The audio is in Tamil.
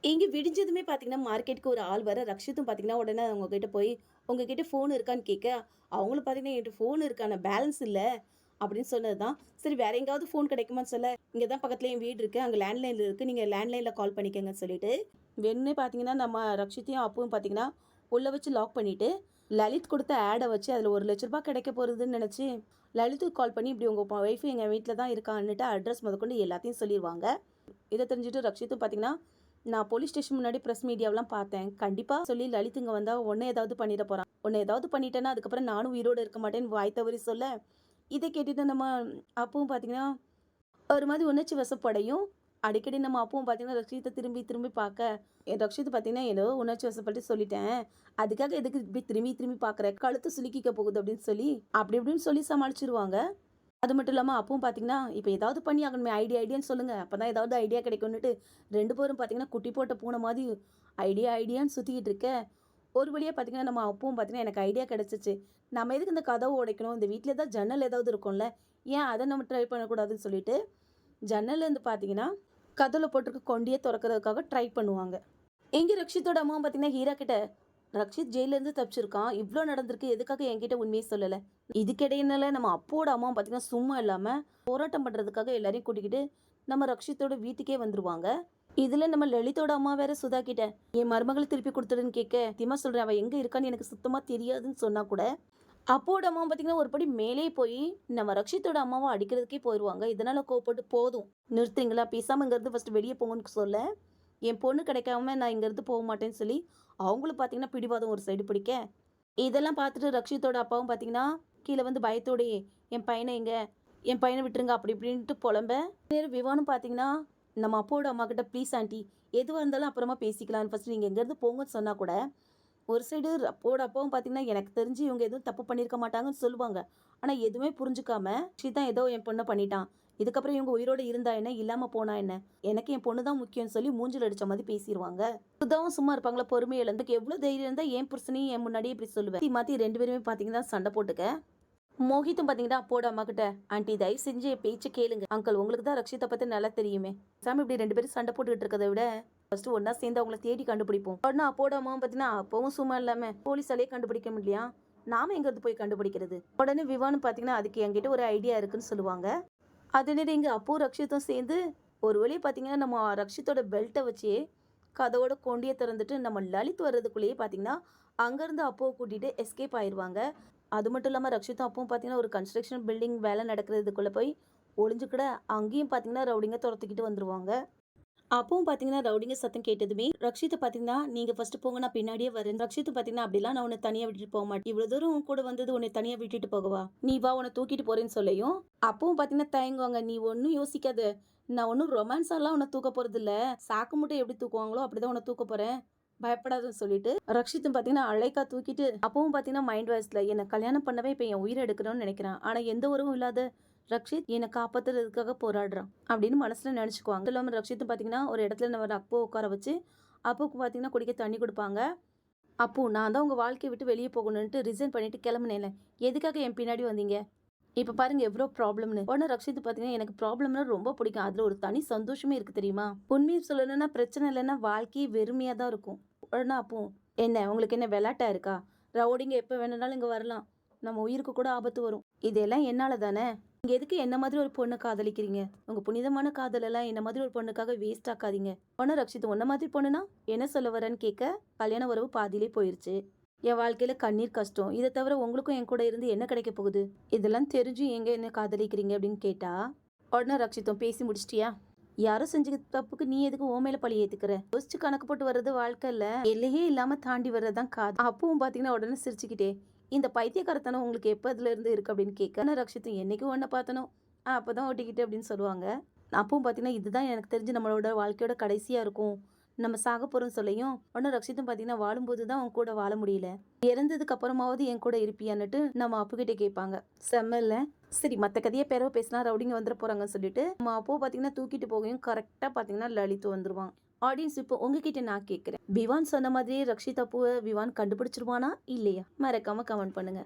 இங்க விடிஞ்சதுமே பார்த்தீங்கன்னா, மார்க்கெட்டுக்கு ஒரு ஆள் வர, ரக்ஷித்தும் பார்த்தீங்கன்னா, உடனே அவங்க கிட்ட போய், "உங்ககிட்ட ஃபோன் இருக்கான்னு?" கேட்க, அவங்களும் பார்த்தீங்கன்னா, "என்கிட்ட ஃபோன் இருக்கு. ஆனா பேலன்ஸ் இல்ல." அப்படின்னு சொன்னது தான். சரி வேற எங்கேயாவது ஃபோன் கிடைக்குமான்னு சொல்ல, "இங்க தான் பக்கத்துல என் வீடு இருக்கு. அங்க லேண்ட்லைன்ல இருக்கு. நீங்க லேண்ட்லைன்ல கால் பண்ணிக்கங்கன்னு" சொல்லிட்டு, வேணும்னே பார்த்தீங்கன்னா, நம்ம ரக்ஷித்தையும், அப்புவும் பார்த்தீங்கன்னா, உள்ள வச்சு லாக் பண்ணிட்டு, லலித் குடுத்த ஆட வச்சு அதில ரூ. 1,00,000 கிடைக்க போறதுன்னு நெனச்சு, லலித்துக்கு கால் பண்ணி, "இப்படி உங்க ஒய்ஃப் எங்க வீட்ல தான் இருக்கான்னுட்டு" அட்ரஸ் முதற்கொண்டு எல்லாத்தையும் சொல்லிருவாங்க. இத தெரிஞ்சுட்டு ரக்ஷித்தும் பார்த்தீங்கன்னா, நான் போலீஸ் ஸ்டேஷன் முன்னாடி பிரஸ் மீடியாவெல்லாம் பார்த்தேன். கண்டிப்பா சொல்லி லலித் இங்க வந்தா உன்ன ஏதாவது பண்ணிட போறான். உன்ன ஏதாவது பண்ணிட்டேன்னா, அதுக்கப்புறம் நானும் உயிரோட இருக்க மாட்டேன்னு வாய் தவறி சொல்ல, இத கேட்டுட்டு நம்ம அப்புவும் பார்த்தீங்கன்னா, ஒரு மாதிரி உணர்ச்சி வசப்படையும். அடிக்கடி நம்ம அப்புவும் பார்த்தீங்கன்னா, ரக்ஷித்த திரும்பி திரும்பி பார்க்க, என் ரக்ஷித் பார்த்தீங்கன்னா, ஏதோ உணர்ச்சி வசப்பட்டு சொல்லிட்டேன். அதுக்காக எதுக்கு இப்படி திரும்பி திரும்பி பார்க்குற? கழுத்து சுளுக்கிக்க போகுது அப்படின்னு சொல்லி, அப்படி இப்படின்னு சொல்லி சமாளிச்சுருவாங்க. அது மட்டும் இல்லாம அப்பவும் பார்த்தீங்கன்னா, இப்ப ஏதாவது பண்ணி ஆகணுமே ஐடியான்னு சொல்லுங்க. அப்பதான் ஏதாவது ஐடியா கிடைக்கும்னுட்டு 2 பேரும் பார்த்தீங்கன்னா, குட்டி போட்ட பூனை மாதிரி ஐடியான்னு சுத்திக்கிட்டு இருக்க, ஒரு வழியா பார்த்தீங்கன்னா, நம்ம அப்பவும் பார்த்தீங்கன்னா, எனக்கு ஐடியா கிடைச்சுச்சு. நம்ம எதுக்கு இந்த கதவ உடைக்கணும்? இந்த வீட்ல ஏதாவது ஜன்னல் ஏதாவது இருக்கும்ல. ஏன் அத நம்ம ட்ரை பண்ணக்கூடாதுன்னு சொல்லிட்டு, ஜன்னல்லேருந்து பார்த்தீங்கன்னா, கதவுல போட்டிருக்க கொண்டிய தொறக்கறதுக்காக ட்ரை பண்ணுவாங்க. எங்க ரக்ஷித்தோட அம்மாவும் பார்த்தீங்கன்னா, ஹீரா கிட்ட, "ரக்ஷித் ஜெயில்லேருந்து தப்பிச்சிருக்கான். இவ்ளோ நடந்திருக்கு. எதுக்காக என்கிட்ட உண்மைய சொல்லல?" இதுக்கிடையினால நம்ம அப்புவோட அம்மாவும் பார்த்தீங்கன்னா, சும்மா இல்லாம போராட்டம் பண்றதுக்காக எல்லாரையும் கூட்டிக்கிட்டு நம்ம ரக்ஷித்தோட வீட்டுக்கே வந்துருவாங்க. இதுல நம்ம லலிதோட அம்மா வேற சுதா கிட்ட, "என் மருமகள திருப்பி குடுத்துடுன்னு" கேட்க, "சத்தியமா சொல்றேன், அவ எங்க இருக்கான்னு எனக்கு சுத்தமா தெரியாதுன்னு" சொன்னா கூட, அப்புவோட அம்மாவும் பார்த்தீங்கன்னா, ஒரு படி மேலே போய் நம்ம ரக்ஷித்தோட அம்மாவ அடிக்கிறதுக்கே போயிருவாங்க. இதனால கோவப்பட்டு, "போதும் நிறுத்துறீங்களா? பேசாம இங்கருந்து ஃபர்ஸ்ட் வெளிய போங்கன்னு" சொல்ல, என் பொண்ணு கிடைக்காம நான் இங்கேருந்து போக மாட்டேன்னு சொல்லி, அவங்களும் பார்த்தீங்கன்னா பிடிவாதம் ஒரு சைடு பிடிக்க, இதெல்லாம் பார்த்துட்டு ரக்ஷித்தோட அப்பாவும் பார்த்தீங்கன்னா, கீழ வந்து பயத்தோடயே, "என் பையன எங்க? என் பையன விட்டுருங்க" அப்படி இப்படின்ட்டு புலம்ப, நேரம் விவானும் பார்த்தீங்கன்னா, நம்ம அப்பாவோட அம்மாகிட்ட, "ப்ளீஸ் ஆன்ட்டி, எதுவா இருந்தாலும் அப்புறமா பேசிக்கலாம். ஃபர்ஸ்ட் நீங்க இங்கேருந்து போங்கன்னு" சொன்னா கூட, ஒரு சைடு அப்பாவோட அப்பாவும் பார்த்தீங்கன்னா, எனக்கு தெரிஞ்சு இவங்க எதுவும் தப்பு பண்ணியிருக்க மாட்டாங்கன்னு சொல்லுவாங்க. ஆனா எதுவுமே புரிஞ்சுக்காம, "தான் ஏதோ என் பொண்ண பண்ணிட்டான். இதுக்கப்புறம் இவங்க உயிரோட இருந்தா என்ன? இல்லாம போனா என்ன? எனக்கு என் பொண்ணு தான் முக்கியம்னு" சொல்லி மூஞ்சில அடிச்ச மாதிரி பேசிருவாங்க. சுதாவும் சும்மா இருப்பாங்களா? பொறுமை இழந்து, "எவ்ளோ தைரியம் இருந்தா என் புருஷனையும் என் முன்னாடியே இப்படி சொல்லுவ?" மாத்தி மாத்தி 2 பேருமே பார்த்தீங்கன்னா சண்டை போட்டுக்க. மோஹித்தும் பார்த்தீங்கன்னா, அப்பாவோட அம்மாகிட்ட, "ஆன்ட்டி தயவு செஞ்சு என் பேச்ச கேளுங்க. அங்கிள் உங்களுக்கு தான் ரக்ஷித்த பத்தி நல்லா தெரியுமே. பேசாம இப்படி 2 பேரும் சண்டை போட்டுக்கிட்டு இருக்கறத விட, ஃபர்ஸ்ட் ஒண்ணா சேர்ந்து அவங்கள தேடி கண்டுபிடிப்போம்." உடனே அப்பாவோட அம்மாவும் பார்த்தீங்கன்னா, அப்பவும் சும்மா இல்லாம, "போலீஸாலயே கண்டுபிடிக்க முடியலையா? நாம எங்கேருந்து போய் கண்டுபிடிக்கிறது?" உடனே விவானும் பார்த்தீங்கன்னா, "அதுக்கு என்கிட்ட ஒரு ஐடியா இருக்குன்னு" சொல்லுவாங்க. அதே நேரம் இங்க அப்புவும் ரக்ஷித்தும் சேர்ந்து, ஒரு வழியா பார்த்தீங்கன்னா, நம்ம ரக்ஷித்தோட பெல்ட்ட வச்சே கதவோட கொண்டிய திறந்துட்டு, நம்ம லலித் வர்றதுக்குள்ளேயே பார்த்தீங்கன்னா, அங்கருந்து அப்புவ கூட்டிட்டு எஸ்கேப் ஆயிருவாங்க. அது மட்டும் இல்லாம ரக்ஷித்தும் அப்புவும் பார்த்தீங்கன்னா, ஒரு கன்ஸ்ட்ரக்ஷன் பில்டிங் வேலை நடக்கிறதுக்குள்ள போய் ஒளிஞ்சுக்கிட, அங்கேயும் பார்த்தீங்கன்னா, ரவுடிங்க தொரத்திக்கிட்டு வந்துருவாங்க. அப்பவும் பார்த்தீங்கன்னா, ரவுடிங்க சத்தம் கேட்டதுமே, ரக்ஷித்த பார்த்தீங்கன்னா, "நீங்க ஃபர்ஸ்ட் போங்க, நான் பின்னாடியே வரேன்." ரக்ஷித் பார்த்தீங்கன்னா, "அப்படிலாம் நான் உன்ன தனியா விட்டுட்டு போக மாட்டேன். இவ்வளோ தூரம் உன் கூட வந்தது உன்னை தனியா விட்டுட்டு போகவா? நீ வா, உன்ன தூக்கிட்டு போறேன்னு" சொல்லியும், அப்பவும் பார்த்தீங்கன்னா தயங்குவாங்க. "நீ ஒண்ணும் யோசிக்காத. நான் ஒண்ணும் ரொமான்ஸாலாம் உன்ன தூக்க போறதில்ல. சாக்கு மூட்டை எப்படி தூக்குவாங்களோ, அப்படிதான் உன்ன தூக்க போறேன். பயப்படாதன்னு" சொல்லிட்டு, ரக்ஷித்தும் பார்த்தீங்கன்னா, அழைக்கா தூக்கிட்டு, அப்பவும் பார்த்தீங்கன்னா மைண்ட் வாய்ஸ்ல, "என்ன கல்யாணம் பண்ணவே இப்ப என் உயிர எடுக்கணும்னு நினைக்கிறான். ஆனா எந்த உறவும் இல்லாத ரக்ஷித் என்ன காப்பாத்துறதுக்காக போராடுறான்" அப்படின்னு மனசுல நினைச்சுக்குவாங்க. அதுவும் இல்லாம ரக்ஷித்தும் பார்த்தீங்கன்னா, ஒரு இடத்துல நம்ம அப்புவ உட்கார வச்சு, அப்புவுக்கு பார்த்தீங்கன்னா குடிக்க தண்ணி குடுப்பாங்க. "அப்பு, நான் தான் உங்க வாழ்க்கைய விட்டு வெளிய போகணுன்ட்டு ரிசைன் பண்ணிட்டு கிளம்புனேன்ல. எதுக்காக என் பின்னாடி வந்தீங்க? இப்ப பாருங்க எவ்ளோ ப்ராப்ளம்னு." உடனே ரக்ஷித் பார்த்தீங்கன்னா, "எனக்கு ப்ராப்ளம்னா ரொம்ப பிடிக்கும். அதுல ஒரு தனி சந்தோஷமே இருக்கு தெரியுமா? உண்மைய சொல்லணும்னா பிரச்சனை இல்லன்னா வாழ்க்கையே வெறுமையா தான் இருக்கும்." உடனே அப்புவும், "என்ன உங்களுக்கு என்ன விளையாட்டா இருக்கா? ரவுடிங்க எப்ப வேணும்னாலும் இங்க வரலாம். நம்ம உயிருக்கு கூட ஆபத்து வரும். இதெல்லாம் என்னால தானே. நீங்க எதுக்கு என்ன மாதிரி ஒரு பொண்ண காதலிக்கிறீங்க? உங்க புனிதமான காதலெல்லாம் என்ன மாதிரி ஒரு பொண்ணுக்காக வேஸ்ட் ஆக்காதீங்க." உடனே ரக்ஷித், "உன்ன மாதிரி பொண்ணுனா என்ன சொல்ல வரேன்னு?" கேட்க, "கல்யாண உறவு பாதியிலே போயிருச்சு. என் வாழ்க்கையில கண்ணீர் கஷ்டம். இத தவிர உங்களுக்கும் என் கூட இருந்து என்ன கிடைக்க போகுது? இதெல்லாம் தெரிஞ்சும் ஏங்க என்ன காதலிக்கிறீங்க?" அப்படின்னு கேட்டா, உடனே ரக்ஷித்தும், "பேசி முடிச்சிட்டியா? யாரோ செஞ்ச தப்புக்கு நீ எதுக்கு உன் மேல பழி ஏத்துக்கிற? யோசிச்சு கணக்கு போட்டு வர்றது வாழ்க்கை இல்ல. எல்லையே இல்லாம தாண்டி வர்றதுதான் காதல்." அப்பவும் பார்த்தீங்கன்னா உடனே சிரிச்சுக்கிட்டே, "இந்த பைத்தியக்காரத்தனம் உங்களுக்கு எப்பதுல இருந்து இருக்கு?" அப்படின்னு கேட்க, ஆனா ரக்ஷித்தும், "என்னைக்கு உன்ன பார்த்தனோ அப்பதான் ஒட்டிக்கிட்டு" அப்படின்னு சொல்லுவாங்க. அப்பவும் பார்த்தீங்கன்னா, "இதுதான் எனக்கு தெரிஞ்சு நம்மளோட வாழ்க்கையோட கடைசியா இருக்கும். நம்ம சாக போறோம்னு" சொல்லியும், உடனே ரக்ஷித்தும் பார்த்தீங்கன்னா, "வாழும்போது தான் உன் கூட வாழ முடியல. இறந்ததுக்கு அப்புறமாவது என் கூட இருப்பியான்னுட்டு" நம்ம அப்புகிட்ட கேட்பாங்க. செம்ம இல்ல? சரி, மத்த கதைய பிறவு பேசினா ரவுடிங்க வந்துற போறாங்கன்னு சொல்லிட்டு, நம்ம அப்போ பார்த்தீங்கன்னா தூக்கிட்டு போகையும் கரெக்ட்டா பார்த்தீங்கன்னா லலித் வந்துருவான். ஆடியன்ஸ் இப்போ உங்ககிட்ட நான் கேட்கிறேன். விவான் சொன்ன மாதிரியே ரக்ஷித் அப்புவ விவான் கண்டுபிடிச்சிருவானா? இல்லையா? மறக்காம கமெண்ட் பண்ணுங்க.